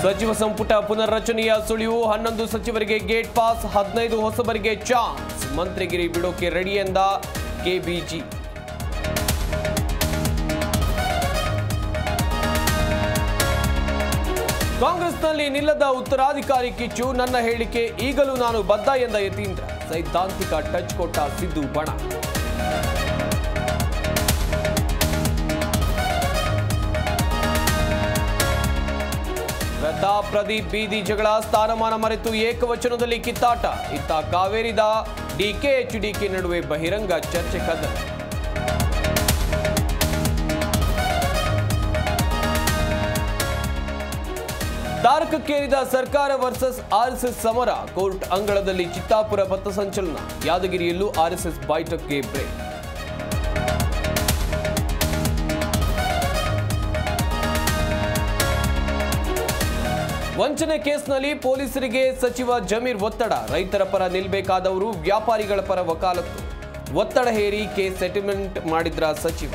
ಸಚಿವ ಸಂಪುಟ ಪುನರ್ರಚನೆಯ ಸುಳಿವು 11 ಸಚಿವರಿಗೆ ಗೇಟ್ ಪಾಸ್ 15 ಹೊಸಬರಿಗೆ ಚಾನ್ಸ್ ಮಂತ್ರಿಗಿರಿ ಬಿಡೋಕೆ ರೆಡಿ ಎಂದ ಕೆಬಿಜಿ ಕಾಂಗ್ರೆಸ್ನಲ್ಲಿ ನಿಲ್ಲದ ಉತ್ತರಾಧಿಕಾರಿ ಕಿಚ್ಚು ನನ್ನ ಹೇಳಿಕೆ ಈಗಲೂ ನಾನು ಬದ್ಧ ಎಂದ ಯತೀಂದ್ರ ಸೈದ್ಧಾಂತಿಕ ಟಚ್ ಕೊಟ್ಟ ಸಿದ್ದು ಬಣ ಪ್ರದೀಪ್ ಬೀದಿ ಜಗಳ ಸ್ಥಾನಮಾನ ಮರೆತು ಏಕವಚನದಲ್ಲಿ ಕಿತ್ತಾಟ ಇತ್ತ ಕಾವೇರಿದ ಡಿಕೆಎಚ್ಡಿಕೆ ನಡುವೆ ಬಹಿರಂಗ ಚರ್ಚೆ ಕದನ ತಾರಕಕ್ಕೇರಿದ ಸರ್ಕಾರ ವರ್ಸಸ್ ಆರ್ಎಸ್ಎಸ್ ಸಮರ ಕೋರ್ಟ್ ಅಂಗಳದಲ್ಲಿ ಚಿತ್ತಾಪುರ ಪಥಸಂಚಲನ ಯಾದಗಿರಿಯಲ್ಲೂ ಆರ್ಎಸ್ಎಸ್ ಬೈಠಕ್ಗೆ ಬ್ರೇಕ್ ವಂಚನೆ ಕೇಸ್ನಲ್ಲಿ ಪೊಲೀಸರಿಗೆ ಸಚಿವ ಜಮೀರ್ ಒತ್ತಡ ರೈತರ ಪರ ನಿಲ್ಲಬೇಕಾದವರು ವ್ಯಾಪಾರಿಗಳ ಪರ ವಕಾಲತ್ತು ಒತ್ತಡ ಹೇರಿ ಕೇಸ್ ಸೆಟಲ್ಮೆಂಟ್ ಮಾಡಿದ್ರ ಸಚಿವ